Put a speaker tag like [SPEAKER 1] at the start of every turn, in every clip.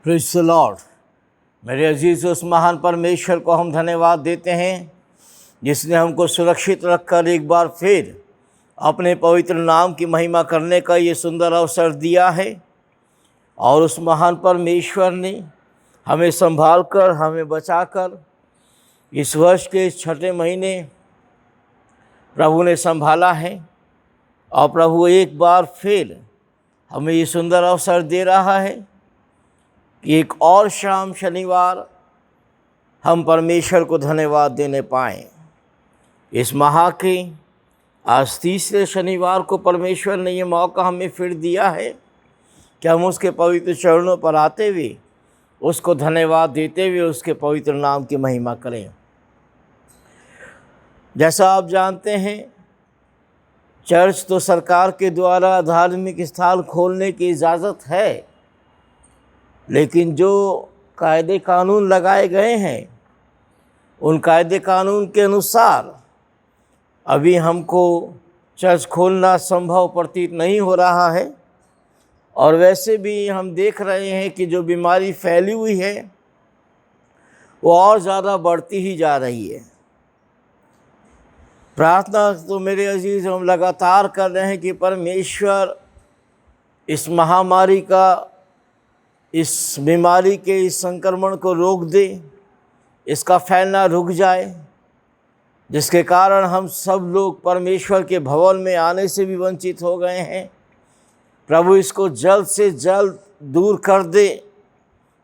[SPEAKER 1] Praise the Lord. मेरे अजीज़, उस महान परमेश्वर को हम धन्यवाद देते हैं जिसने हमको सुरक्षित रखकर एक बार फिर अपने पवित्र नाम की महिमा करने का ये सुंदर अवसर दिया है। और उस महान परमेश्वर ने हमें संभाल कर, हमें बचाकर इस वर्ष के इस छठे महीने प्रभु ने संभाला है। और प्रभु एक बार फिर हमें ये सुंदर अवसर दे रहा है कि एक और शाम शनिवार हम परमेश्वर को धन्यवाद देने पाएँ। इस माह के आज तीसरे शनिवार को परमेश्वर ने ये मौका हमें फिर दिया है कि हम उसके पवित्र चरणों पर आते हुए, उसको धन्यवाद देते हुए उसके पवित्र नाम की महिमा करें। जैसा आप जानते हैं, चर्च तो सरकार के द्वारा धार्मिक स्थल खोलने की इजाज़त है, लेकिन जो कायदे कानून लगाए गए हैं उन कायदे कानून के अनुसार अभी हमको चर्च खोलना संभव प्रतीत नहीं हो रहा है। और वैसे भी हम देख रहे हैं कि जो बीमारी फैली हुई है वो और ज़्यादा बढ़ती ही जा रही है। प्रार्थना तो मेरे अजीज़ हम लगातार कर रहे हैं कि परमेश्वर इस महामारी का, इस बीमारी के इस संक्रमण को रोक दे, इसका फैलना रुक जाए, जिसके कारण हम सब लोग परमेश्वर के भवन में आने से भी वंचित हो गए हैं। प्रभु इसको जल्द से जल्द दूर कर दे,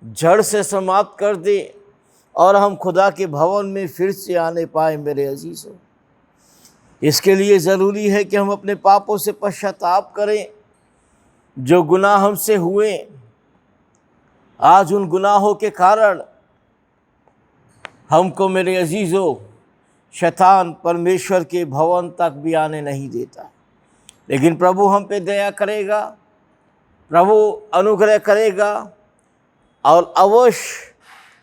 [SPEAKER 1] जड़ से समाप्त कर दे और हम खुदा के भवन में फिर से आने पाए। मेरे अजीज़ों, इसके लिए ज़रूरी है कि हम अपने पापों से पश्चाताप करें। जो गुनाह हमसे हुए, आज उन गुनाहों के कारण हमको मेरे अजीज़ों शैतान परमेश्वर के भवन तक भी आने नहीं देता। लेकिन प्रभु हम पे दया करेगा, प्रभु अनुग्रह करेगा और अवश्य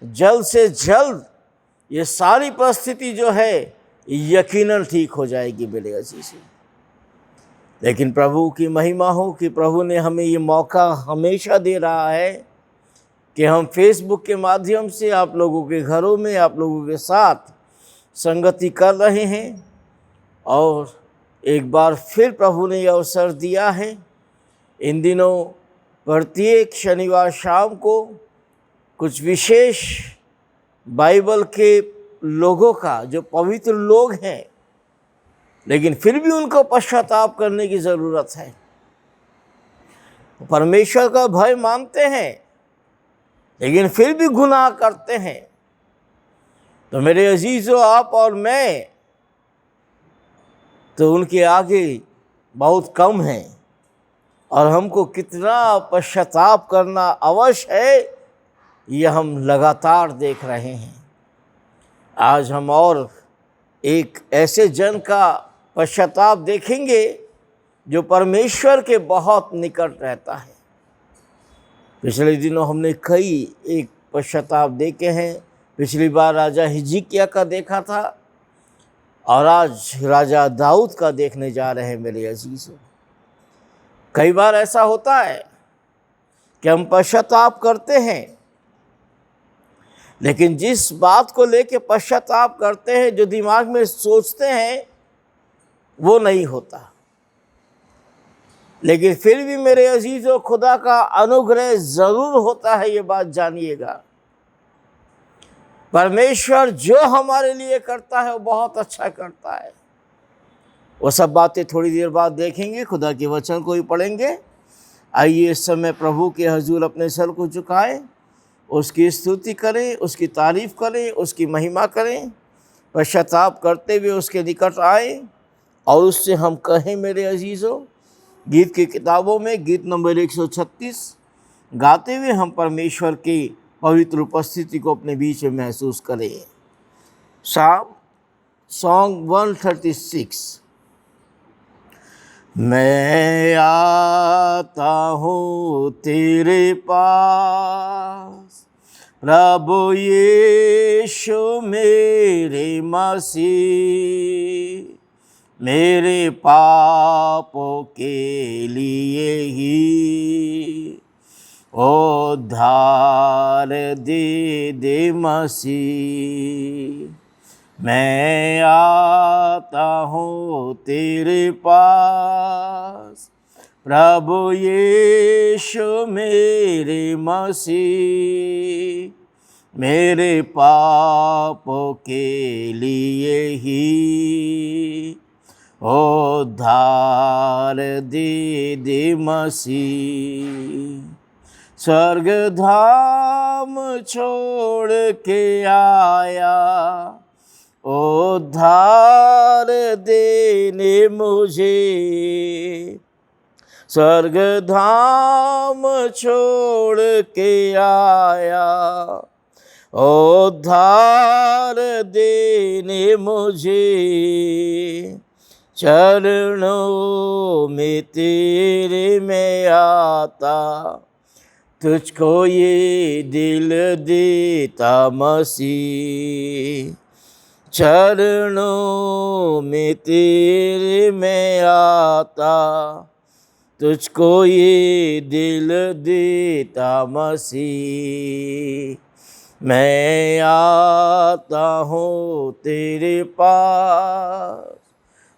[SPEAKER 1] जल्द से जल्द ये सारी परिस्थिति जो है यकीनन ठीक हो जाएगी मेरे अजीज़ों। लेकिन प्रभु की महिमा हो कि प्रभु ने हमें ये मौका हमेशा दे रहा है कि हम फेसबुक के माध्यम से आप लोगों के घरों में, आप लोगों के साथ संगति कर रहे हैं। और एक बार फिर प्रभु ने यह अवसर दिया है। इन दिनों प्रत्येक शनिवार शाम को कुछ विशेष बाइबल के लोगों का, जो पवित्र लोग हैं लेकिन फिर भी उनको पश्चाताप करने की ज़रूरत है, परमेश्वर का भय मानते हैं लेकिन फिर भी गुनाह करते हैं, तो मेरे अजीज़ों आप और मैं तो उनके आगे बहुत कम हैं। और हमको कितना पश्चाताप करना अवश्य है ये हम लगातार देख रहे हैं। आज हम और एक ऐसे जन का पश्चाताप देखेंगे जो परमेश्वर के बहुत निकट रहता है। पिछले दिनों हमने कई एक पश्चाताप देखे हैं। पिछली बार राजा हिजकिय्याह का देखा था और आज राजा दाऊद का देखने जा रहे हैं मेरे अजीज़ों। कई बार ऐसा होता है कि हम पश्चाताप करते हैं, लेकिन जिस बात को लेके पश्चाताप करते हैं, जो दिमाग में सोचते हैं, वो नहीं होता। लेकिन फिर भी मेरे अजीज़ों खुदा का अनुग्रह ज़रूर होता है, ये बात जानिएगा। परमेश्वर जो हमारे लिए करता है वो बहुत अच्छा करता है। वो सब बातें थोड़ी देर बाद देखेंगे, खुदा के वचन को ही पढ़ेंगे। आइए इस समय प्रभु के हजूर अपने सर को झुकाएं, उसकी स्तुति करें, उसकी तारीफ़ करें, उसकी महिमा करें, पश्चाताप करते हुए उसके निकट आए और उससे हम कहें मेरे अजीज़ों। गीत की किताबों में गीत नंबर 136 गाते हुए हम परमेश्वर की पवित्र उपस्थिति को अपने बीच में महसूस करें। सॉन्ग 136। मैं आता हूँ तेरे पास, प्रभु यीशु मेरे मसीह, मेरे पापों के लिए ही उद्धार दे दे मसीह। मैं आता हूँ तेरे पास, प्रभु यीशु मेरे मसीह। मेरे पापों के लिए ही उद्धार दे दे मसीह। स्वर्ग धाम छोड़ के आया, उद्धार देने मुझे। स्वर्ग धाम छोड़ के आया, उद्धार देने मुझे। चरणों में तेरे मैं आता, तुझको ये दिल देता मसीह। चरणों में तेरे मैं आता, तुझको ये दिल देता मसीह। मैं आता हूँ तेरे पास,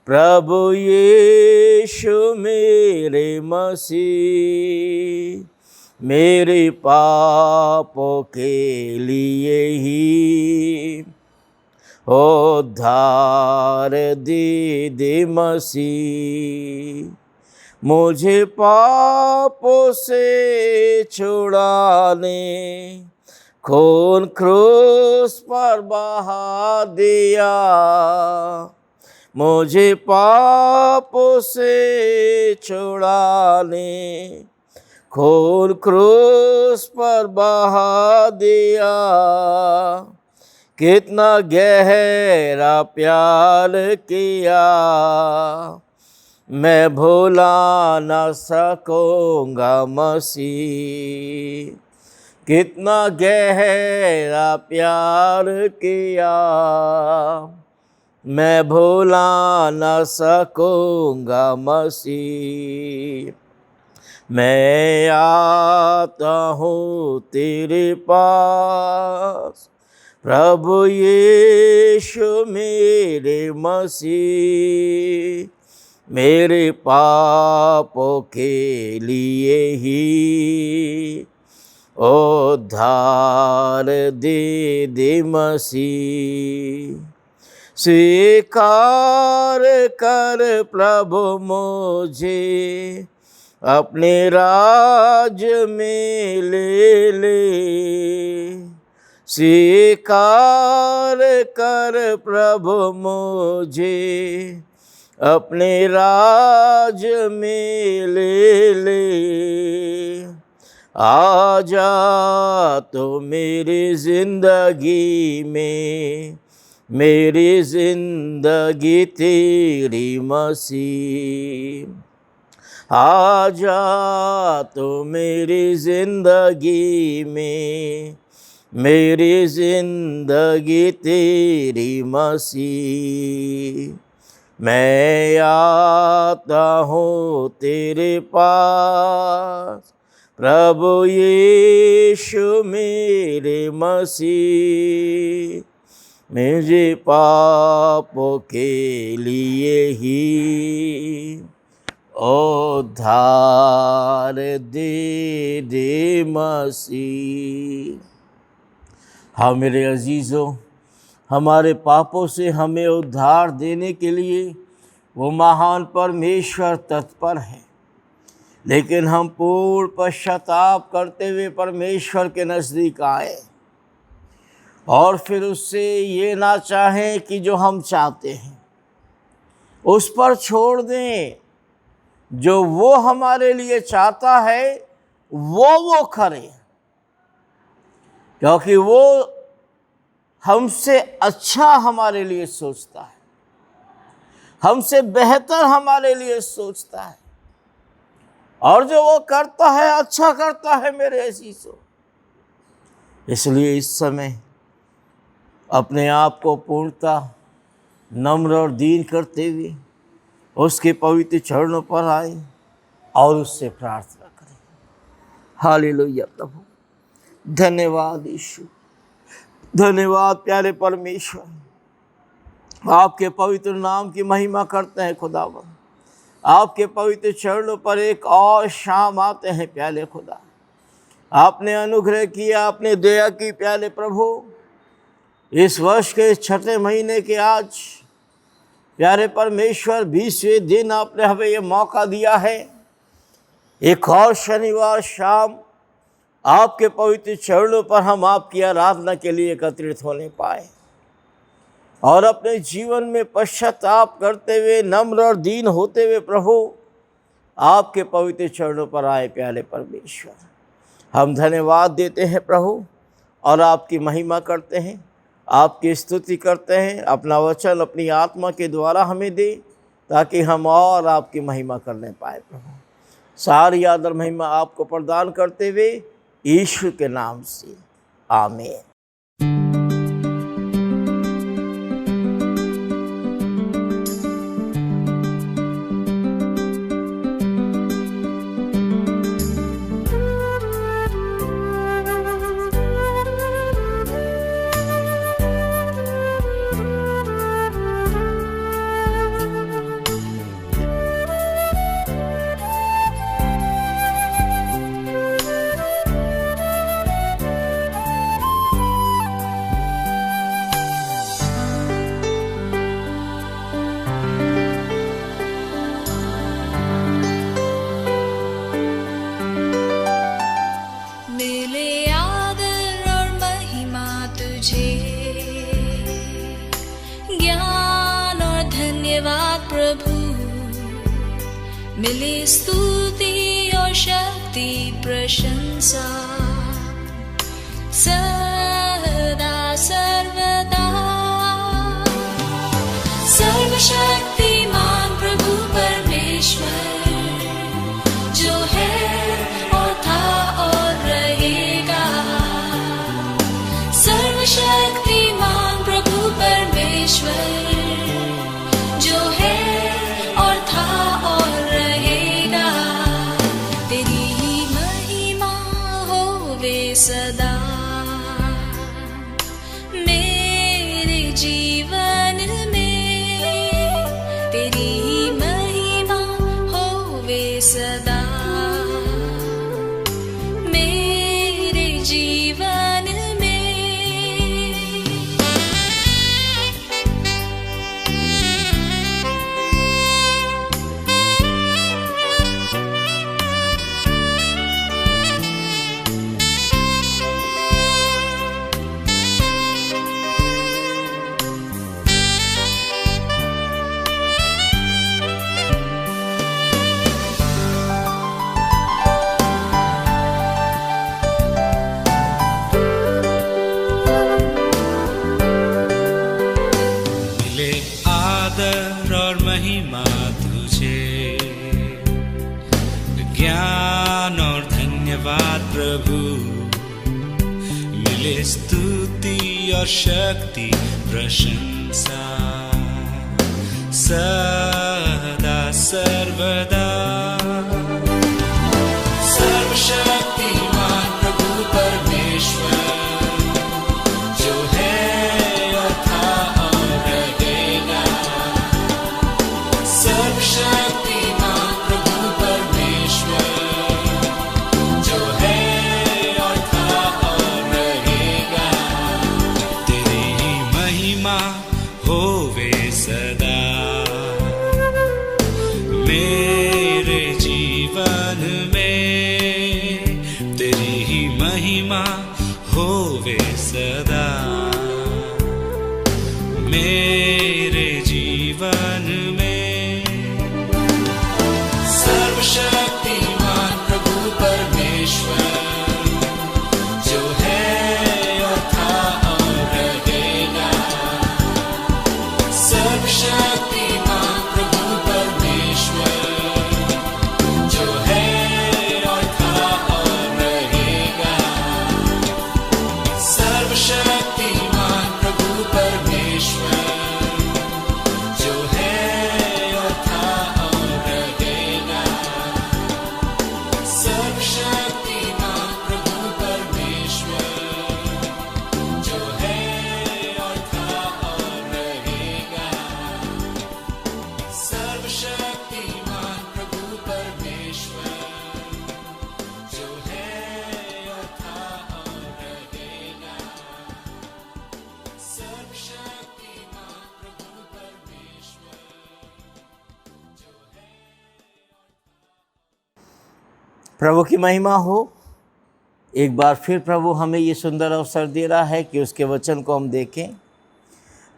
[SPEAKER 1] प्रभु यीशु मेरे मसीह। मेरे पापों के लिए ही उद्धार दे दे मसीह। मुझे पापों से छुड़ाने खून क्रूस पर बहा दिया। मुझे पापों से छुड़ाने खून क्रूस पर बहा दिया। कितना गहरा प्यार किया, मैं भुला न सकूँगा मसीह। कितना गहरा प्यार किया, मैं भुला न सकूँगा मसीह। मैं आता हूँ तेरे पास, प्रभु यीशु मेरे मसीह। मेरे पापों के लिए ही उद्धार दे दे मसीह। स्वीकार कर प्रभु मुझे, अपने राज में ले ले। स्वीकार कर प्रभु मुझे, अपने राज में ले ले। आजा तो मेरी जिंदगी में, मेरी जिंदगी तेरी मसीह। आजा तो मेरी जिंदगी में, मेरी जिंदगी तेरी मसीह। मैं आता हूँ तेरे पास, प्रभु यीशु मेरे मसीह। मुझे पापों के लिए ही उद्धार दे दे मसीह। हाँ मेरे अजीज़ों, हमारे पापों से हमें उद्धार देने के लिए वो महान परमेश्वर तत्पर है। लेकिन हम पूर्ण पश्चाताप करते हुए परमेश्वर के नज़दीक आए और फिर उससे ये ना चाहें कि जो हम चाहते हैं उस पर छोड़ दें। जो वो हमारे लिए चाहता है वो करें, क्योंकि वो हमसे अच्छा हमारे लिए सोचता है, हमसे बेहतर हमारे लिए सोचता है। और जो वो करता है अच्छा करता है मेरे अजीजों। इसलिए इस समय अपने आप को पूर्णतः नम्र और दीन करते हुए उसके पवित्र चरणों पर आए और उससे प्रार्थना करें। हालेलुया प्रभु, धन्यवाद यीशु, धन्यवाद प्यारे परमेश्वर। आपके पवित्र नाम की महिमा करते हैं खुदावन। आपके पवित्र चरणों पर एक और शाम आते हैं प्यारे खुदा। आपने अनुग्रह किया, आपने दया की प्यारे प्रभु। इस वर्ष के 6ठे महीने के आज प्यारे परमेश्वर 20वें दिन आपने हमें ये मौका दिया है, एक और शनिवार शाम आपके पवित्र चरणों पर हम आपकी आराधना के लिए एकत्रित होने पाए और अपने जीवन में पश्चाताप करते हुए, नम्र और दीन होते हुए प्रभु आपके पवित्र चरणों पर आए। प्यारे परमेश्वर, हम धन्यवाद देते हैं प्रभु और आपकी महिमा करते हैं, आपकी स्तुति करते हैं। अपना वचन अपनी आत्मा के द्वारा हमें दे ताकि हम और आपकी महिमा करने पाए प्रभु। सारी आदर महिमा आपको प्रदान करते हुए यीशु के नाम से आमीन।
[SPEAKER 2] मिले स्तुति और शक्ति प्रशंसा सदा सर्वदा। सर्वशक्तिमान प्रभु परमेश्वर जो है और था और रहेगा। सर्वशक्तिमान प्रभु परमेश्वर जो है और था और रहेगा। तेरी ही महिमा होवे सदा मेरे जीवन में। तेरी ही महिमा होवे सदा मेरे जीवन में।
[SPEAKER 3] महिमा तुझे, ज्ञान और धन्यवाद प्रभु। मिले स्तुति और शक्ति प्रशंसा सदा सर्वदा। सर्वशक्तिमान प्रभु परमेश्वर जो है और था और रहेगा। सर्वशक्तिमान प्रभु परमेश्वर जो है और था और रहेगा। तेरी ही महिमा होवे सदा मेरे जीवन में। तेरी ही महिमा होवे सदा मेरे जीवन में। सर्वशक्तिमान प्रभु परमेश्वर जो है और था और रहेगा। सर्वशक्तिमान प्रभु परमेश्वर जो है और था और रहेगा। सर्वशक्तिमान प्रभु परमेश्वर जो है और था और रहेगा।
[SPEAKER 1] प्रभु की महिमा हो। एक बार फिर प्रभु हमें ये सुंदर अवसर दे रहा है कि उसके वचन को हम देखें।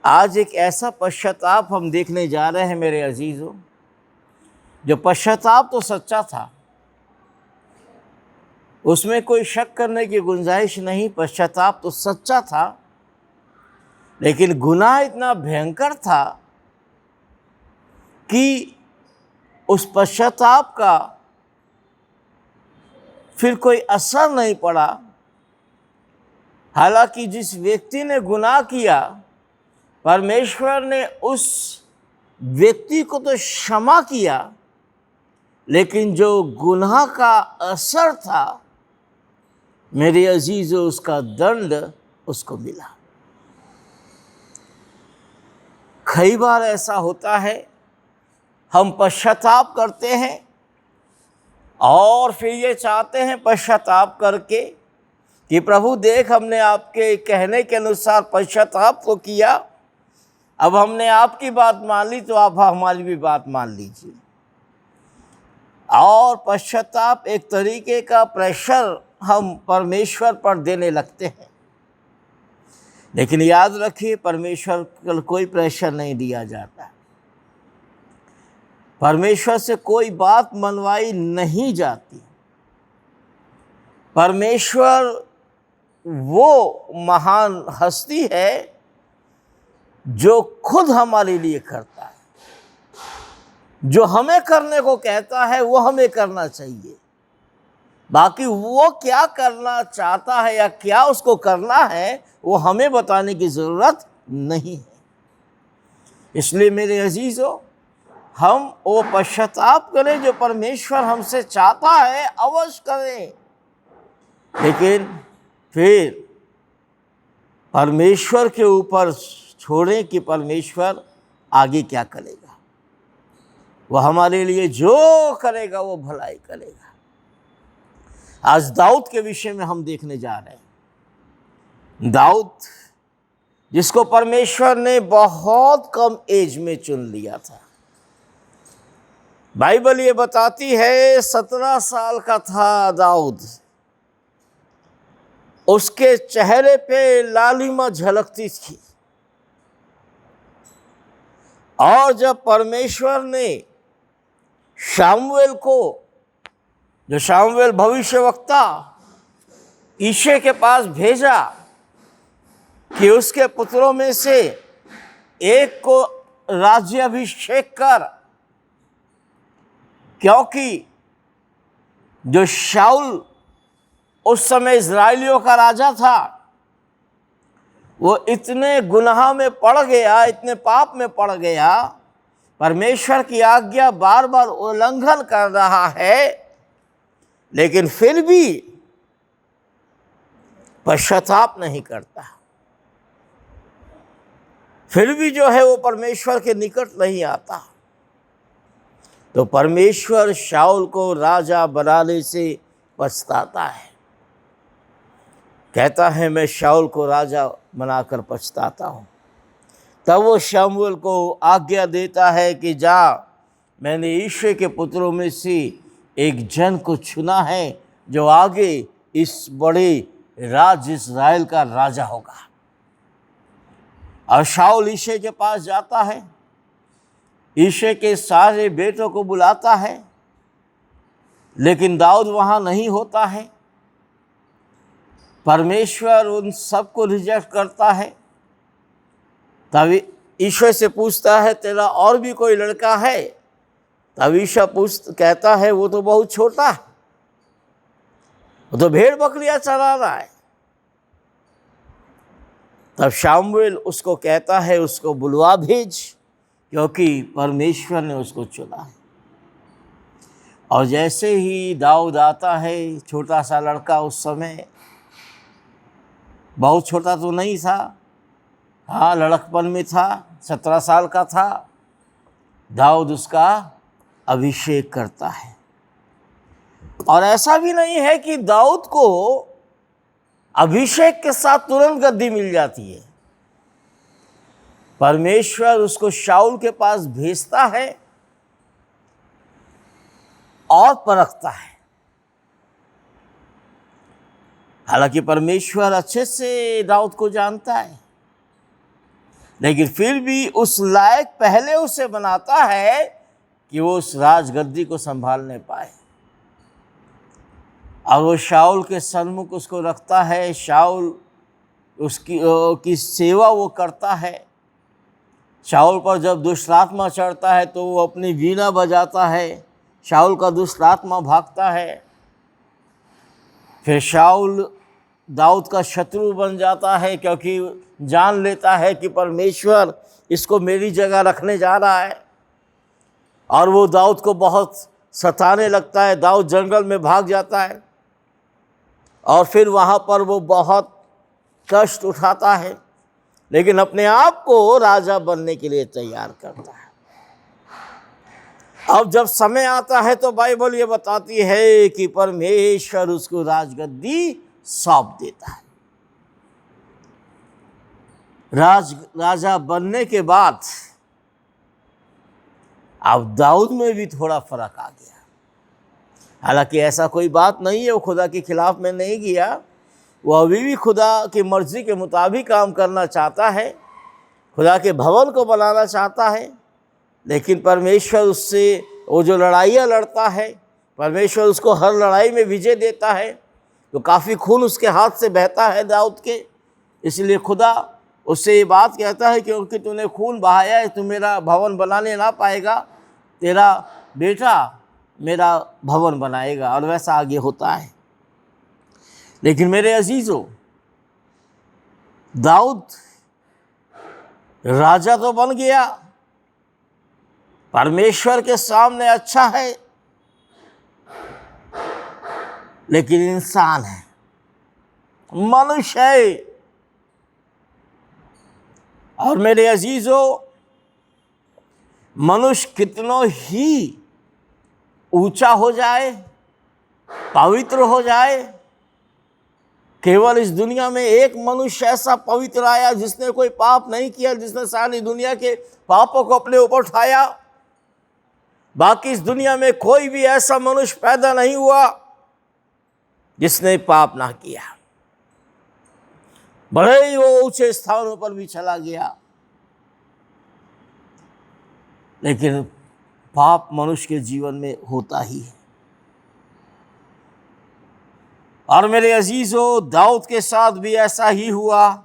[SPEAKER 1] आज एक ऐसा पश्चाताप हम देखने जा रहे हैं मेरे अजीज़ों, जो पश्चाताप तो सच्चा था, उसमें कोई शक करने की गुंजाइश नहीं। पश्चाताप तो सच्चा था, लेकिन गुनाह इतना भयंकर था कि उस पश्चाताप का फिर कोई असर नहीं पड़ा। हालांकि जिस व्यक्ति ने गुनाह किया, परमेश्वर ने उस व्यक्ति को तो क्षमा किया, लेकिन जो गुनाह का असर था मेरे अजीजों, उसका दंड उसको मिला। कई बार ऐसा होता है, हम पश्चाताप करते हैं और फिर ये चाहते हैं पश्चाताप करके कि प्रभु देख, हमने आपके कहने के अनुसार पश्चाताप तो किया, अब हमने आपकी बात मान ली तो आप हमारी भी बात मान लीजिए। और पश्चाताप एक तरीके का प्रेशर हम परमेश्वर पर देने लगते हैं। लेकिन याद रखिए, परमेश्वर को कोई प्रेशर नहीं दिया जाता, परमेश्वर से कोई बात मनवाई नहीं जाती। परमेश्वर वो महान हस्ती है जो खुद हमारे लिए करता है। जो हमें करने को कहता है वो हमें करना चाहिए। बाकी वो क्या करना चाहता है या क्या उसको करना है, वो हमें बताने की ज़रूरत नहीं है। इसलिए मेरे अजीज़ों, हम वो पश्चाताप करें जो परमेश्वर हमसे चाहता है, अवश्य करें। लेकिन फिर परमेश्वर के ऊपर छोड़ें कि परमेश्वर आगे क्या करेगा। वह हमारे लिए जो करेगा वो भलाई करेगा। आज दाऊद के विषय में हम देखने जा रहे हैं। दाऊद, जिसको परमेश्वर ने बहुत कम एज में चुन लिया था। बाइबल ये बताती है 17 साल का था दाऊद, उसके चेहरे पे लालिमा झलकती थी। और जब परमेश्वर ने शामुएल को, जो शामुएल भविष्यवक्ता, यिशै के पास भेजा कि उसके पुत्रों में से एक को राज्याभिषेक कर, क्योंकि जो शाऊल उस समय इजराइलियों का राजा था, वो इतने गुनाह में पड़ गया, इतने पाप में पड़ गया, परमेश्वर की आज्ञा बार बार उल्लंघन कर रहा है, लेकिन फिर भी पश्चाताप नहीं करता। फिर भी जो है वो परमेश्वर के निकट नहीं आता। तो परमेश्वर शाऊल को राजा बनाने से पछताता है। कहता है, मैं शाऊल को राजा बनाकर पछताता हूँ। तब वो शमूएल को आज्ञा देता है कि जा, मैंने यिशै के पुत्रों में से एक जन को चुना है जो आगे इस बड़े राज इस्राएल का राजा होगा। और शाऊल यिशै के पास जाता है, यिशै के सारे बेटों को बुलाता है, लेकिन दाऊद वहाँ नहीं होता है। परमेश्वर उन सबको रिजेक्ट करता है। तब यिशै से पूछता है, तेरा और भी कोई लड़का है? तब यिशै कहता है, वो तो बहुत छोटा है, वो तो भेड़ बकरियां चरा रहा है। तब शामुएल उसको कहता है, उसको बुलवा भेज, क्योंकि परमेश्वर ने उसको चुना है। और जैसे ही दाऊद आता है, छोटा सा लड़का, उस समय बहुत छोटा तो नहीं था, हाँ लड़कपन में था, 17 साल का था। दाऊद उसका अभिषेक करता है। और ऐसा भी नहीं है कि दाऊद को अभिषेक के साथ तुरंत गद्दी मिल जाती है। परमेश्वर उसको शाऊल के पास भेजता है और परखता है हालांकि परमेश्वर अच्छे से दाऊद को जानता है, लेकिन फिर भी उस लायक पहले उसे बनाता है कि वो उस राजगद्दी को संभालने पाए। और वो शाऊल के सन्मुख उसको रखता है, शाऊल की सेवा वो करता है। शाऊल पर जब दुष्ट आत्मा चढ़ता है तो वो अपनी वीणा बजाता है, शाऊल का दुष्ट आत्मा भागता है। फिर शाऊल दाऊद का शत्रु बन जाता है, क्योंकि जान लेता है कि परमेश्वर इसको मेरी जगह रखने जा रहा है। और वो दाऊद को बहुत सताने लगता है। दाऊद जंगल में भाग जाता है और फिर वहाँ पर वो बहुत कष्ट उठाता है, लेकिन अपने आप को राजा बनने के लिए तैयार करता है। अब जब समय आता है तो बाइबल ये बताती है कि परमेश्वर उसको राजगद्दी सौंप देता है। राजा बनने के बाद अब दाऊद में भी थोड़ा फर्क आ गया। हालांकि ऐसा कोई बात नहीं है, वो खुदा के खिलाफ में नहीं गया, वो अभी भी खुदा की मर्जी के मुताबिक काम करना चाहता है, खुदा के भवन को बनाना चाहता है। लेकिन परमेश्वर उससे वो जो लड़ाइयाँ लड़ता है, परमेश्वर उसको हर लड़ाई में विजय देता है। तो काफ़ी खून उसके हाथ से बहता है दाऊद के, इसलिए खुदा उससे ये बात कहता है क्योंकि तूने खून बहाया है, तू मेरा भवन बनाने ना पाएगा, तेरा बेटा मेरा भवन बनाएगा। और वैसा आगे होता है। लेकिन मेरे अजीजों, दाऊद राजा तो बन गया, परमेश्वर के सामने अच्छा है, लेकिन इंसान है, मनुष्य है। और मेरे अजीजों, मनुष्य कितनों ही ऊंचा हो जाए, पवित्र हो जाए, केवल इस दुनिया में एक मनुष्य ऐसा पवित्र आया जिसने कोई पाप नहीं किया, जिसने सारी दुनिया के पापों को अपने ऊपर उठाया। बाकी इस दुनिया में कोई भी ऐसा मनुष्य पैदा नहीं हुआ जिसने पाप ना किया। बड़े ही वो ऊंचे स्थानों पर भी चला गया, लेकिन पाप मनुष्य के जीवन में होता ही है। और मेरे अजीजों, दाऊद के साथ भी ऐसा ही हुआ।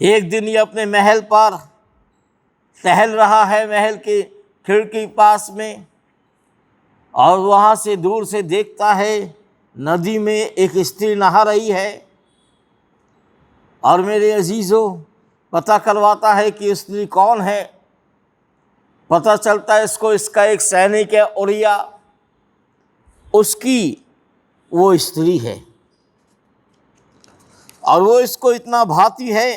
[SPEAKER 1] एक दिन ये अपने महल पर टहल रहा है, महल के खिड़की पास में, और वहाँ से दूर से देखता है नदी में एक स्त्री नहा रही है। और मेरे अजीजों, पता करवाता है कि स्त्री कौन है। पता चलता है इसका एक सैनिक है उरिया, उसकी वो स्त्री है। और वो इसको इतना भाती है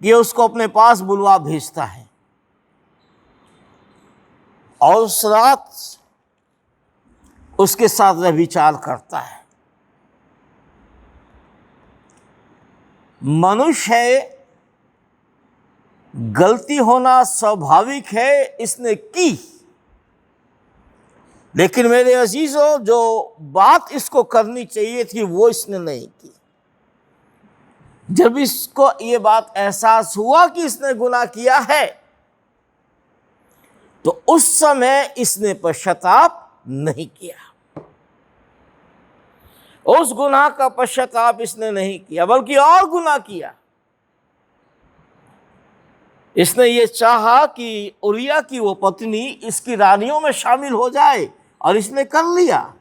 [SPEAKER 1] कि उसको अपने पास बुलवा भेजता है। और उस रात उसके साथ व्यभिचार करता है। मनुष्य है, गलती होना स्वाभाविक है, इसने की। लेकिन मेरे अजीजों, जो बात इसको करनी चाहिए थी वो इसने नहीं की। जब इसको ये बात एहसास हुआ कि इसने गुनाह किया है, तो उस समय इसने पश्चाताप नहीं किया। उस गुनाह का पश्चाताप इसने नहीं किया, बल्कि और गुनाह किया। इसने ये चाहा कि उरिया की वो पत्नी इसकी रानियों में शामिल हो जाए, और इसने कर लिया।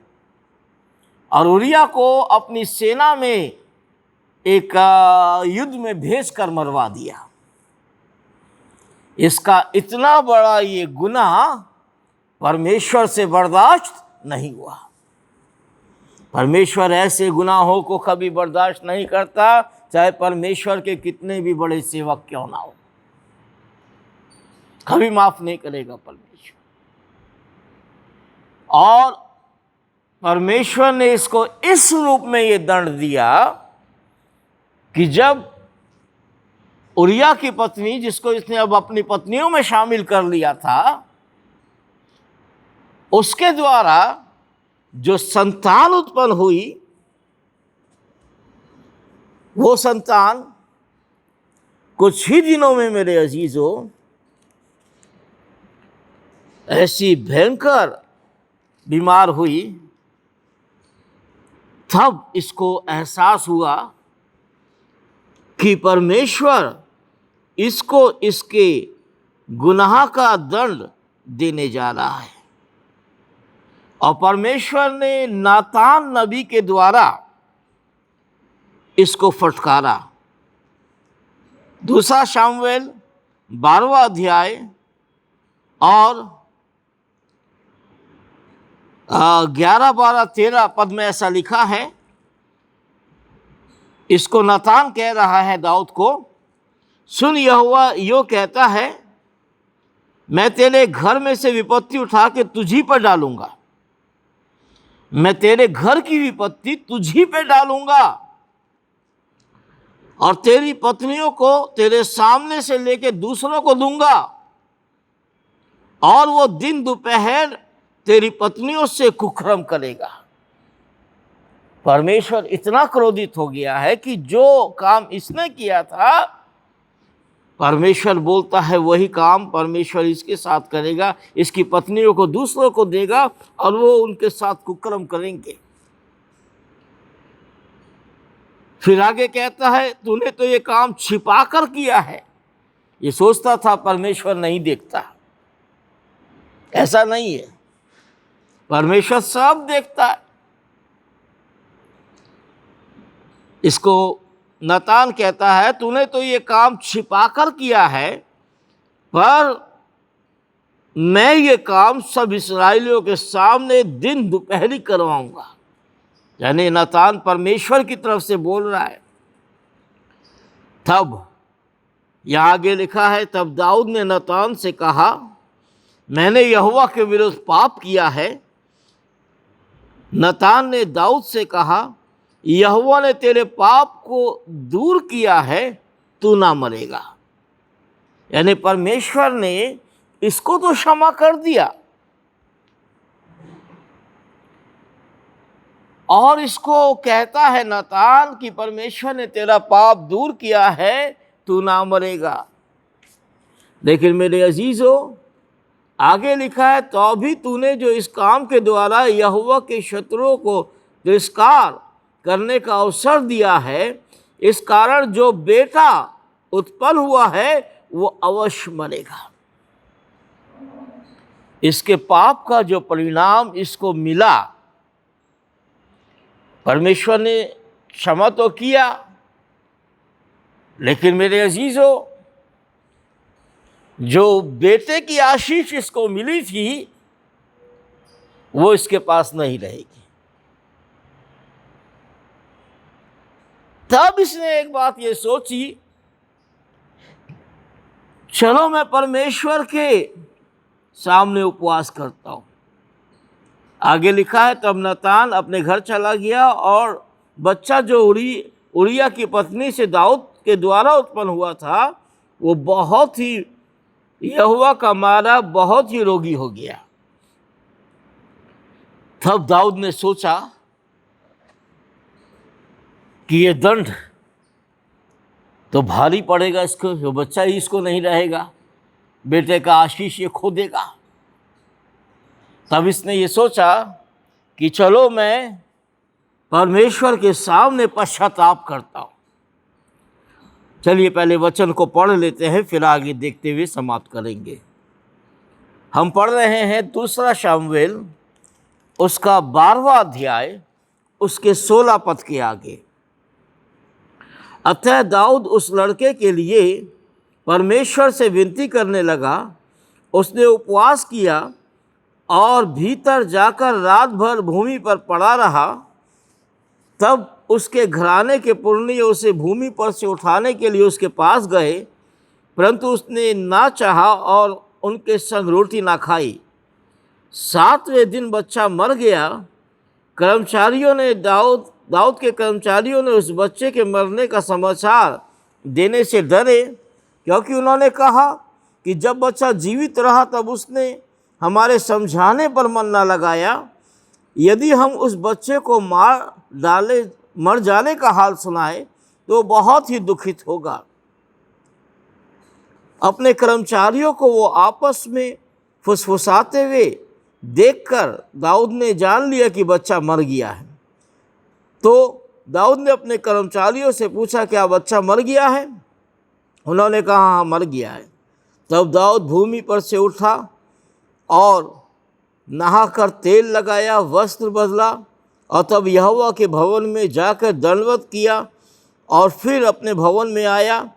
[SPEAKER 1] और उरिया को अपनी सेना में एक युद्ध में भेजकर मरवा दिया। इसका इतना बड़ा ये गुनाह परमेश्वर से बर्दाश्त नहीं हुआ। परमेश्वर ऐसे गुनाहों को कभी बर्दाश्त नहीं करता, चाहे परमेश्वर के कितने भी बड़े सेवक क्यों ना हो, कभी माफ नहीं करेगा परमेश्वर। और परमेश्वर ने इसको इस रूप में ये दंड दिया कि जब उरिया की पत्नी, जिसको इसने अब अपनी पत्नियों में शामिल कर लिया था, उसके द्वारा जो संतान उत्पन्न हुई, वो संतान कुछ ही दिनों में मेरे अजीजों ऐसी भयंकर बीमार हुई, तब इसको एहसास हुआ कि परमेश्वर इसको इसके गुनाह का दंड देने जा रहा है। और परमेश्वर ने नातान नबी के द्वारा इसको फटकारा। दूसरा शामुएल 12वां अध्याय और 11, 12, 13 पद में ऐसा लिखा है। इसको नातान कह रहा है दाऊद को, सुन यहोवा यो कहता है, मैं तेरे घर में से विपत्ति उठा के तुझी पर डालूंगा, मैं तेरे घर की विपत्ति तुझी पे डालूंगा और तेरी पत्नियों को तेरे सामने से लेके दूसरों को दूंगा, और वो दिन दोपहर तेरी पत्नियों से कुकर्म करेगा। परमेश्वर इतना क्रोधित हो गया है कि जो काम इसने किया था, परमेश्वर बोलता है वही काम परमेश्वर इसके साथ करेगा, इसकी पत्नियों को दूसरों को देगा और वो उनके साथ कुकर्म करेंगे। फिर आगे कहता है, तूने तो ये काम छिपा कर किया है। ये सोचता था परमेश्वर नहीं देखता, ऐसा नहीं है, परमेश्वर सब देखता है। इसको नातान कहता है, तूने तो ये काम छिपा कर किया है, पर मैं ये काम सब इस्राएलियों के सामने दिन दोपहरी करवाऊंगा। यानी नातान परमेश्वर की तरफ से बोल रहा है। तब यहाँ आगे लिखा है, तब दाऊद ने नातान से कहा, मैंने यहोवा के विरुद्ध पाप किया है। नातान ने दाऊद से कहा, यहोवा ने तेरे पाप को दूर किया है, तू ना मरेगा। यानी परमेश्वर ने इसको तो क्षमा कर दिया और इसको कहता है नातान कि परमेश्वर ने तेरा पाप दूर किया है, तू ना मरेगा। लेकिन मेरे अजीजों, आगे लिखा है, तो भी तूने जो इस काम के द्वारा यहोवा के शत्रुओं को तिरस्कार करने का अवसर दिया है, इस कारण जो बेटा उत्पन्न हुआ है वो अवश्य मरेगा। इसके पाप का जो परिणाम इसको मिला, परमेश्वर ने क्षमा तो किया, लेकिन मेरे अजीजों, जो बेटे की आशीष इसको मिली थी वो इसके पास नहीं रहेगी। तब इसने एक बात ये सोची, चलो मैं परमेश्वर के सामने उपवास करता हूं। आगे लिखा है, तब नातान अपने घर चला गया और बच्चा जो उरिया की पत्नी से दाऊद के द्वारा उत्पन्न हुआ था, वो बहुत ही यहोवा का मारा बहुत ही रोगी हो गया। तब दाऊद ने सोचा कि ये दंड तो भारी पड़ेगा इसको, जो बच्चा ही इसको नहीं रहेगा, बेटे का आशीष ये खो देगा। तब इसने ये सोचा कि चलो मैं परमेश्वर के सामने पश्चाताप करता हूँ। चलिए पहले वचन को पढ़ लेते हैं, फिर आगे देखते हुए समाप्त करेंगे। हम पढ़ रहे हैं दूसरा शामुएल उसका 12वां अध्याय उसके 16 पद के आगे। अतः दाऊद उस लड़के के लिए परमेश्वर से विनती करने लगा। उसने उपवास किया और भीतर जाकर रात भर भूमि पर पड़ा रहा। तब उसके घराने के पुरनिये उसे भूमि पर से उठाने के लिए उसके पास गए, परंतु उसने ना चाहा और उनके संग रोटी ना खाई। 7वें दिन बच्चा मर गया। कर्मचारियों ने दाऊद के कर्मचारियों ने उस बच्चे के मरने का समाचार देने से डरे, क्योंकि उन्होंने कहा कि जब बच्चा जीवित रहा तब उसने हमारे समझाने पर मन न लगाया। यदि हम उस बच्चे को मर जाने का हाल सुनाए तो बहुत ही दुखित होगा। अपने कर्मचारियों को वो आपस में फुसफुसाते हुए देखकर दाऊद ने जान लिया कि बच्चा मर गया है। तो दाऊद ने अपने कर्मचारियों से पूछा, क्या बच्चा मर गया है? उन्होंने कहा, हाँ मर गया है। तब दाऊद भूमि पर से उठा और नहाकर तेल लगाया, वस्त्र बदला और तब यहोवा के भवन में जाकर दंडवत किया और फिर अपने भवन में आया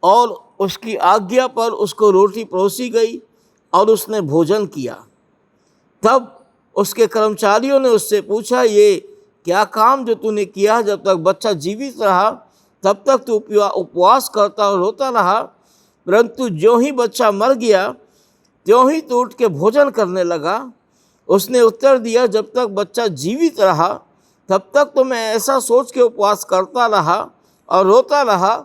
[SPEAKER 1] और उसकी आज्ञा पर उसको रोटी परोसी गई और उसने भोजन किया। तब उसके कर्मचारियों ने उससे पूछा, ये क्या काम जो तूने किया? जब तक बच्चा जीवित रहा तब तक तू उपवास करता और रोता रहा, परंतु ज्यों ही बच्चा मर गया त्यों ही तू उठ के भोजन करने लगा। उसने उत्तर दिया, जब तक बच्चा जीवित रहा तब तक तो मैं ऐसा सोच के उपवास करता रहा और रोता रहा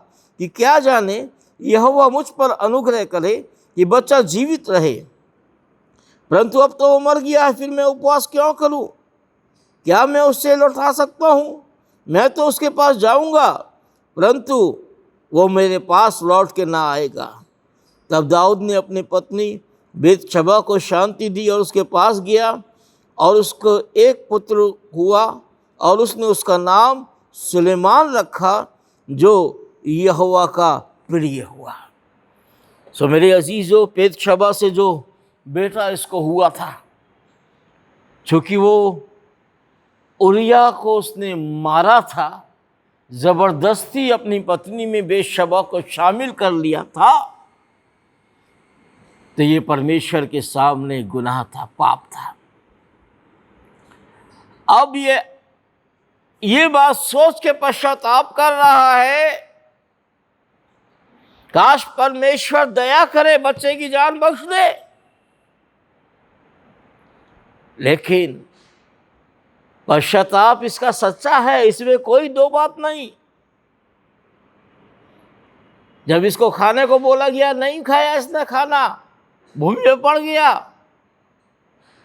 [SPEAKER 1] कि क्या जाने यहोवा मुझ पर अनुग्रह करे कि बच्चा जीवित रहे, परंतु अब तो वो मर गया है, फिर मैं उपवास क्यों करूं? क्या मैं उससे लौटा सकता हूं? मैं तो उसके पास जाऊंगा, परंतु वो मेरे पास लौट के ना आएगा। तब दाऊद ने अपनी पत्नी बेतशबा को शांति दी और उसके पास गया और उसको एक पुत्र हुआ और उसने उसका नाम सुलेमान रखा, जो यहोवा का प्रिय हुआ। सो मेरे अजीज़ों, बेतशबा से जो बेटा इसको हुआ था, चूँकि वो उरिया को उसने मारा था, ज़बरदस्ती अपनी पत्नी में बेतशबा को शामिल कर लिया था, तो ये परमेश्वर के सामने गुनाह था, पाप था। अब ये बात सोच के पश्चाताप कर रहा है, काश परमेश्वर दया करे, बच्चे की जान बख्श दे। लेकिन पश्चाताप इसका सच्चा है, इसमें कोई दो बात नहीं। जब इसको खाने को बोला गया, नहीं खाया इसने खाना, भूमि में पड़ गया,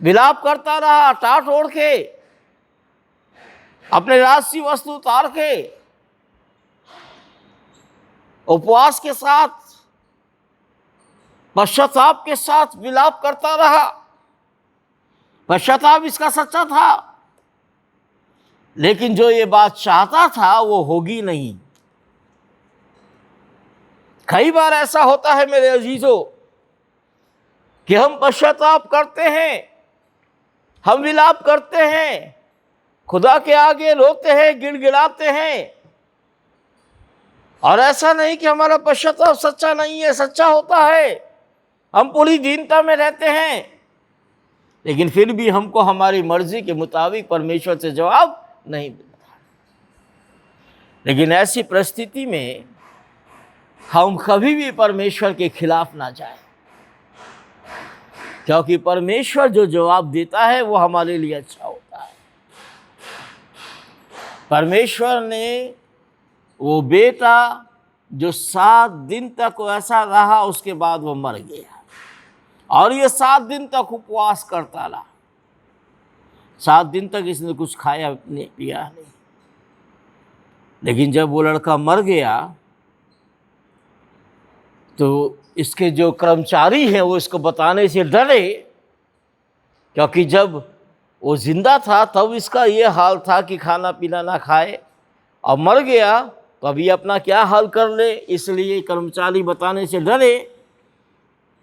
[SPEAKER 1] विलाप करता रहा, टाट ओढ़ के, अपने राजसी वस्त्र उतार के, उपवास के साथ, पश्चाताप के साथ विलाप करता रहा। पश्चाताप इसका सच्चा था, लेकिन जो ये बात चाहता था वो होगी नहीं। कई बार ऐसा होता है मेरे अजीजों कि हम पश्चाताप करते हैं, हम विलाप करते हैं, खुदा के आगे रोते हैं, गिड़गिड़ाते हैं, और ऐसा नहीं कि हमारा पश्चाताप सच्चा नहीं है, सच्चा होता है। हम पूरी दीनता में रहते हैं, लेकिन फिर भी हमको हमारी मर्जी के मुताबिक परमेश्वर से जवाब नहीं मिलता। लेकिन ऐसी परिस्थिति में हम कभी भी परमेश्वर के खिलाफ ना जाएं, क्योंकि परमेश्वर जो जवाब देता है वो हमारे लिए अच्छा होता है। परमेश्वर ने वो बेटा जो 7 दिन तक ऐसा रहा, उसके बाद वो मर गया, और ये 7 दिन तक उपवास करता रहा। 7 दिन तक इसने कुछ खाया नहीं, पिया नहीं। लेकिन जब वो लड़का मर गया तो इसके जो कर्मचारी हैं वो इसको बताने से डरे, क्योंकि जब वो जिंदा था तब इसका ये हाल था कि खाना पीना ना खाए, और मर गया तो अभी अपना क्या हाल कर ले, इसलिए कर्मचारी बताने से डरे।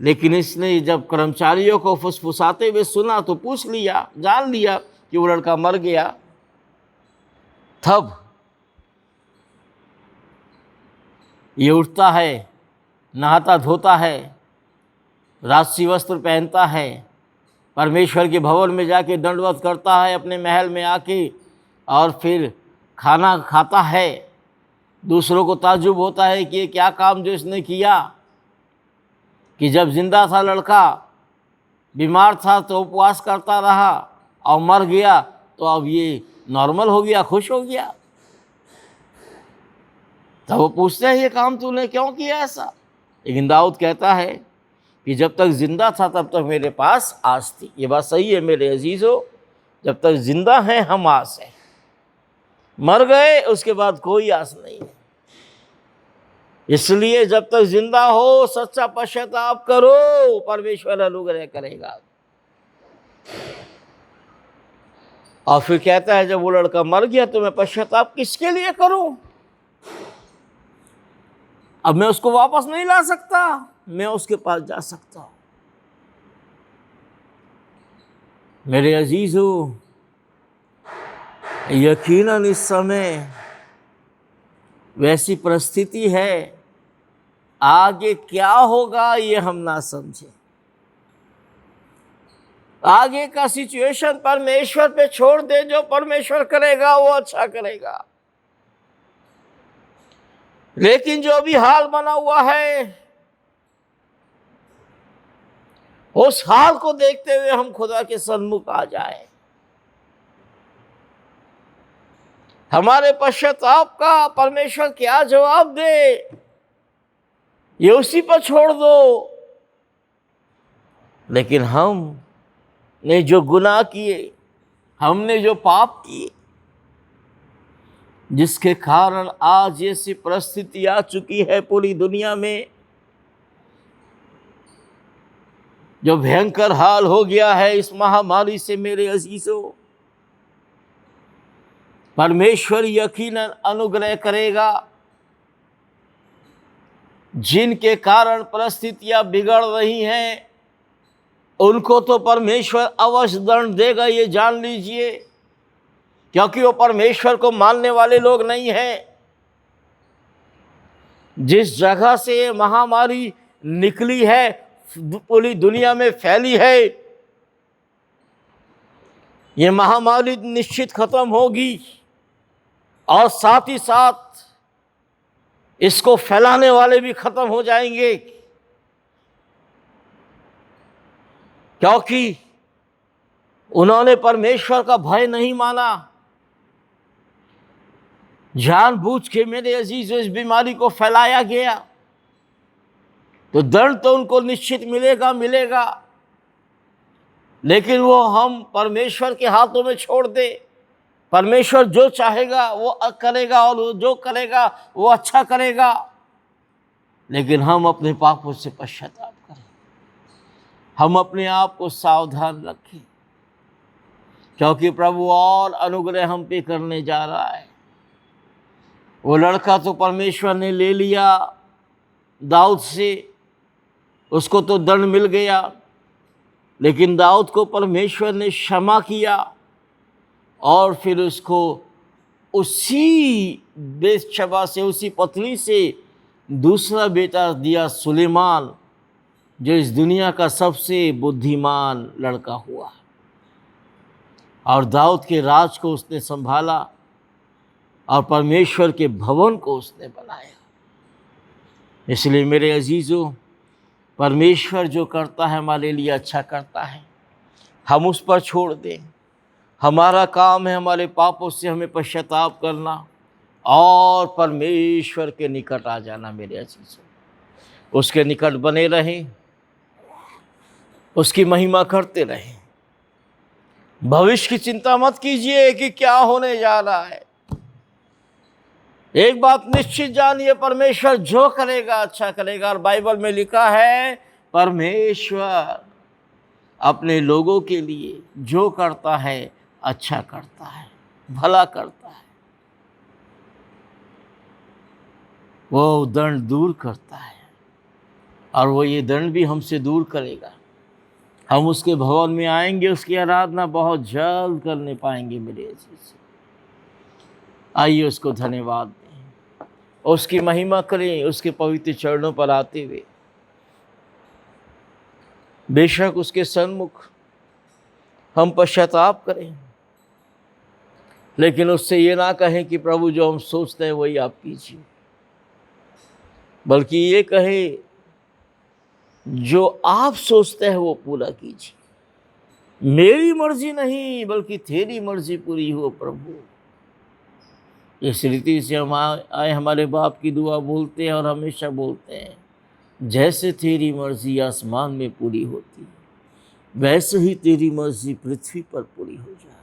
[SPEAKER 1] लेकिन इसने जब कर्मचारियों को फुसफुसाते हुए सुना तो पूछ लिया, जान लिया कि वो लड़का मर गया। तब ये उठता है, नहाता धोता है, राजसी वस्त्र पहनता है, परमेश्वर के भवन में जाके दंडवत करता है अपने महल में आके, और फिर खाना खाता है। दूसरों को ताज्जुब होता है कि ये क्या काम जो इसने किया, कि जब जिंदा था लड़का, बीमार था तो उपवास करता रहा, और मर गया तो अब ये नॉर्मल हो गया, खुश हो गया। तब वो पूछते हैं, ये काम तूने क्यों किया ऐसा? लेकिन दाऊद कहता है कि जब तक जिंदा था तब तक मेरे पास आस थी। ये बात सही है मेरे अजीज़ों, जब तक जिंदा हैं हम आस है, मर गए उसके बाद कोई आस नहीं है। इसलिए जब तक जिंदा हो सच्चा पश्चाताप करो, परमेश्वर अनुग्रह करेगा। और फिर कहता है जब वो लड़का मर गया तो मैं पश्चाताप किसके लिए करूं? अब मैं उसको वापस नहीं ला सकता, मैं उसके पास जा सकता हूं। मेरे अजीजों, यकीनन इस समय वैसी परिस्थिति है, आगे क्या होगा ये हम ना समझे। आगे का सिचुएशन परमेश्वर पे छोड़ दे, जो परमेश्वर करेगा वो अच्छा करेगा। लेकिन जो भी हाल बना हुआ है, उस हाल को देखते हुए हम खुदा के सन्मुख आ जाए। हमारे पश्चाताप का परमेश्वर क्या जवाब दे, ये उसी पर छोड़ दो। लेकिन हमने जो गुनाह किए, हमने जो पाप किए, जिसके कारण आज ऐसी परिस्थिति आ चुकी है पूरी दुनिया में, जो भयंकर हाल हो गया है इस महामारी से, मेरे अजीजों, परमेश्वर यकीनन अनुग्रह करेगा। जिनके कारण परिस्थितियां बिगड़ रही हैं, उनको तो परमेश्वर अवश्य दंड देगा, ये जान लीजिए, क्योंकि वो परमेश्वर को मानने वाले लोग नहीं हैं। जिस जगह से ये महामारी निकली है, पूरी दुनिया में फैली है, ये महामारी निश्चित खत्म होगी और साथ ही साथ इसको फैलाने वाले भी खत्म हो जाएंगे, क्योंकि उन्होंने परमेश्वर का भय नहीं माना। जानबूझ के मेरे अजीजों इस बीमारी को फैलाया गया, तो दंड तो उनको निश्चित मिलेगा। लेकिन वो हम परमेश्वर के हाथों में छोड़ दे। परमेश्वर जो चाहेगा वो करेगा, और वो जो करेगा वो अच्छा करेगा। लेकिन हम अपने पापों से पश्चाताप करें, हम अपने आप को सावधान रखें, क्योंकि प्रभु और अनुग्रह हम पे करने जा रहा है। वो लड़का तो परमेश्वर ने ले लिया दाऊद से, उसको तो दंड मिल गया, लेकिन दाऊद को परमेश्वर ने क्षमा किया और फिर उसको उसी बेशबा से, उसी पत्नी से दूसरा बेटा दिया, सुलेमान, जो इस दुनिया का सबसे बुद्धिमान लड़का हुआ। और दाऊद के राज को उसने संभाला और परमेश्वर के भवन को उसने बनाया। इसलिए मेरे अजीजों, परमेश्वर जो करता है हमारे लिए अच्छा करता है, हम उस पर छोड़ दें। हमारा काम है हमारे पापों से हमें पश्चाताप करना और परमेश्वर के निकट आ जाना। मेरे अजीजों, उसके निकट बने रहें, उसकी महिमा करते रहें। भविष्य की चिंता मत कीजिए कि क्या होने जा रहा है। एक बात निश्चित जानिए, परमेश्वर जो करेगा अच्छा करेगा। और बाइबल में लिखा है, परमेश्वर अपने लोगों के लिए जो करता है अच्छा करता है, भला करता है। वो दंड दूर करता है और वो ये दंड भी हमसे दूर करेगा। हम उसके भवन में आएंगे, उसकी आराधना बहुत जल्द करने पाएंगे। मेरे अजीज, आइए उसको धन्यवाद दें, उसकी महिमा करें, उसके पवित्र चरणों पर आते हुए। बेशक उसके सन्मुख हम पश्चाताप करें, लेकिन उससे ये ना कहें कि प्रभु जो हम सोचते हैं वही आप कीजिए, बल्कि ये कहे जो आप सोचते हैं वो पूरा कीजिए। मेरी मर्जी नहीं बल्कि तेरी मर्जी पूरी हो प्रभु। इस रीति से हम आए हमारे बाप की दुआ बोलते हैं और हमेशा बोलते हैं, जैसे तेरी मर्जी आसमान में पूरी होती है, वैसे ही तेरी मर्जी पृथ्वी पर पूरी हो जाए।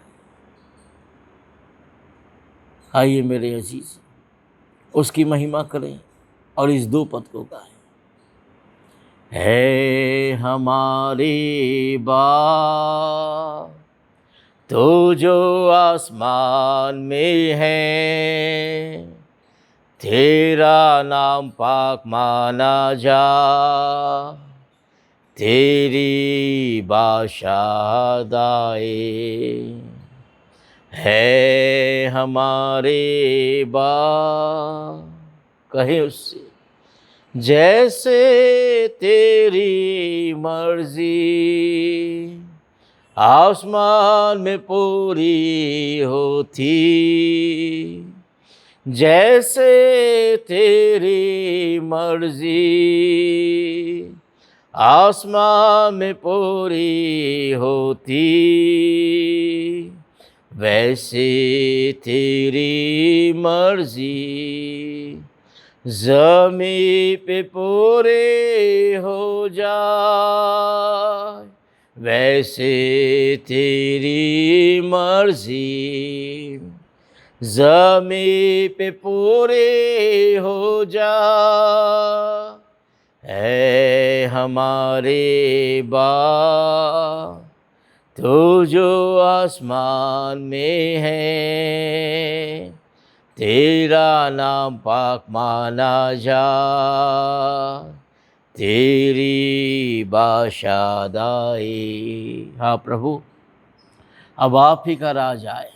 [SPEAKER 1] आइए मेरे अजीज, उसकी महिमा करें, और इस 2 पद को गाएं। है हमारे बाप तो जो आसमान में है, तेरा नाम पाक माना जा, तेरी बादशाहदाए है हमारे बाप। कहें उससे, जैसे तेरी मर्जी आसमान में पूरी होती, जैसे तेरी मर्जी आसमान में पूरी होती, वैसे तेरी मर्जी ज़मीं पे पूरे हो जाए, वैसे तेरी मर्जी ज़मीं पे पूरे हो जाए। है हमारे बाप तो जो आसमान में है, तेरा नाम पाक माना जा, तेरी बादशाहदाई। हाँ प्रभु, अब आप ही का राज आए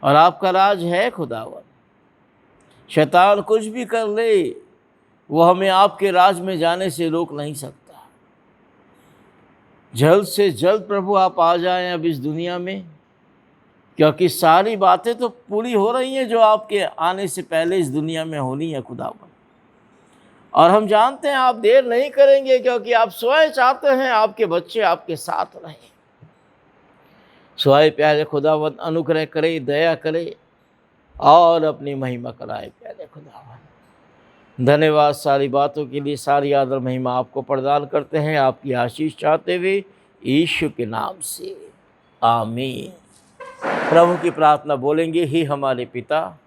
[SPEAKER 1] और आपका राज है खुदावन। शैतान कुछ भी कर ले, वो हमें आपके राज में जाने से रोक नहीं सकता। जल्द से जल्द प्रभु आप आ जाएं अब इस दुनिया में, क्योंकि सारी बातें तो पूरी हो रही हैं जो आपके आने से पहले इस दुनिया में होनी है खुदावन। और हम जानते हैं आप देर नहीं करेंगे, क्योंकि आप स्वयं चाहते हैं आपके बच्चे आपके साथ रहें। स्वयं प्यारे खुदावन अनुग्रह करे, दया करे और अपनी महिमा कराए प्यारे खुदावन। धन्यवाद सारी बातों के लिए, सारी आदर महिमा आपको प्रदान करते हैं, आपकी आशीष चाहते हुए यीशु के नाम से आमीन। प्रभु की प्रार्थना बोलेंगे। ही हमारे पिता,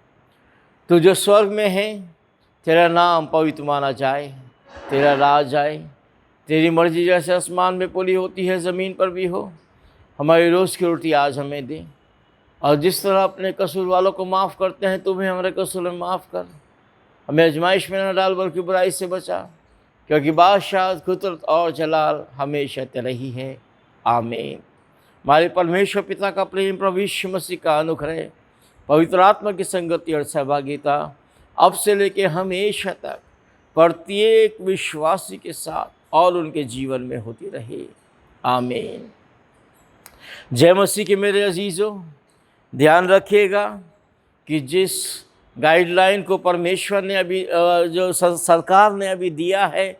[SPEAKER 1] तू जो स्वर्ग में है, तेरा नाम पवित्र माना जाए, तेरा राज आए, तेरी मर्जी जैसे आसमान में पूरी होती है ज़मीन पर भी हो। हमारी रोज़ की रोटी आज हमें दे, और जिस तरह अपने कसूर वालों को माफ़ करते हैं, तू भी हमारे कसूर में माफ़ कर। हमें आजमाइश में न डाल, बल्कि बुराई से बचा, क्योंकि बादशाह, कुदरत और जलाल हमेशा तेरा ही है। आमीन। हमारे परमेश्वर पिता का प्रेम, प्रभु यीशु मसीह का अनुग्रह, पवित्र आत्मा की संगति और सहभागिता अब से लेकर हमेशा तक प्रत्येक विश्वासी के साथ और उनके जीवन में होती रहे। आमीन। जय मसीह के मेरे अजीज़ों, ध्यान रखिएगा कि जिस गाइडलाइन को परमेश्वर ने अभी जो सरकार ने अभी दिया है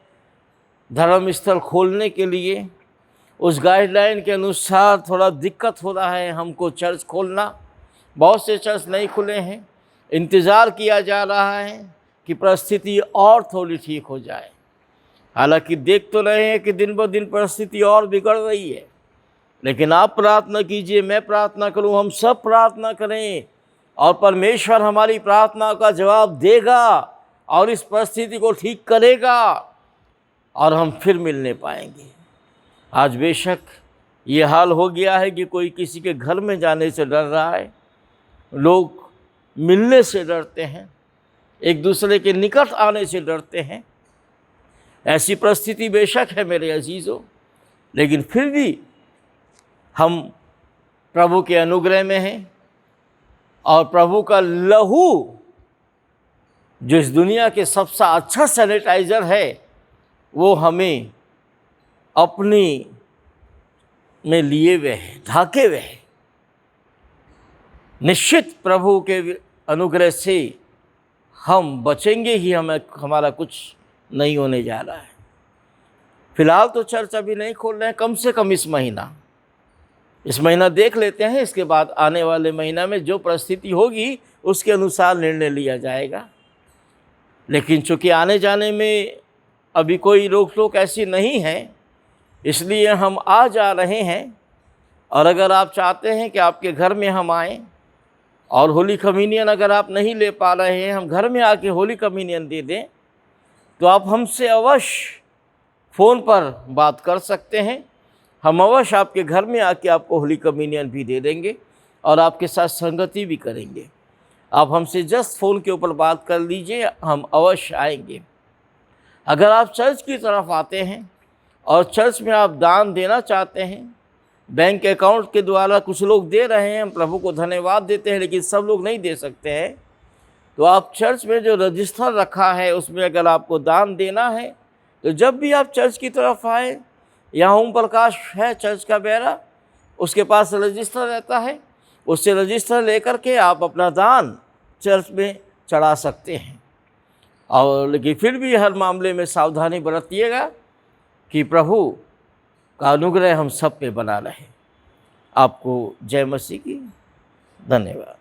[SPEAKER 1] धर्म स्थल खोलने के लिए, उस गाइडलाइन के अनुसार थोड़ा दिक्कत हो रहा है हमको चर्च खोलना। बहुत से चर्च नहीं खुले हैं। इंतज़ार किया जा रहा है कि परिस्थिति और थोड़ी ठीक हो जाए। हालांकि देख तो रहे हैं कि दिन ब दिन परिस्थिति और बिगड़ रही है, लेकिन आप प्रार्थना कीजिए, मैं प्रार्थना करूं, हम सब प्रार्थना करें और परमेश्वर हमारी प्रार्थना का जवाब देगा और इस परिस्थिति को ठीक करेगा और हम फिर मिलने पाएंगे। आज बेशक ये हाल हो गया है कि कोई किसी के घर में जाने से डर रहा है, लोग मिलने से डरते हैं, एक दूसरे के निकट आने से डरते हैं। ऐसी परिस्थिति बेशक है मेरे अजीज़ों, लेकिन फिर भी हम प्रभु के अनुग्रह में हैं और प्रभु का लहू जो इस दुनिया के सबसे अच्छा सैनिटाइज़र है, वो हमें अपनी में लिए हुए हैं, ढाके हुए हैं। निश्चित प्रभु के अनुग्रह से हम बचेंगे ही, हमारा कुछ नहीं होने जा रहा है। फिलहाल तो चर्च अभी नहीं खोल रहे हैं, कम से कम इस महीना देख लेते हैं। इसके बाद आने वाले महीना में जो परिस्थिति होगी उसके अनुसार निर्णय लिया जाएगा। लेकिन चूँकि आने जाने में अभी कोई रोक टोक ऐसी नहीं है, इसलिए हम आ जा रहे हैं। और अगर आप चाहते हैं कि आपके घर में हम आएँ और होली कम्युनियन अगर आप नहीं ले पा रहे हैं, हम घर में आके होली कम्युनियन दे दें, तो आप हमसे अवश्य फ़ोन पर बात कर सकते हैं। हम अवश्य आपके घर में आके आपको होली कम्युनियन भी दे देंगे और आपके साथ संगति भी करेंगे। आप हमसे जस्ट फ़ोन के ऊपर बात कर लीजिए, हम अवश्य आएंगे। अगर आप चर्च की तरफ आते हैं और चर्च में आप दान देना चाहते हैं, बैंक अकाउंट के द्वारा कुछ लोग दे रहे हैं, हम प्रभु को धन्यवाद देते हैं, लेकिन सब लोग नहीं दे सकते हैं, तो आप चर्च में जो रजिस्टर रखा है उसमें अगर आपको दान देना है तो जब भी आप चर्च की तरफ आए, यहाँ ओम प्रकाश है चर्च का बेरा, उसके पास रजिस्टर रहता है, उससे रजिस्टर लेकर के आप अपना दान चर्च में चढ़ा सकते हैं। और लेकिन फिर भी हर मामले में सावधानी बरतिएगा कि प्रभु का अनुग्रह हम सब पे बना रहे। आपको जय मसीह की। धन्यवाद।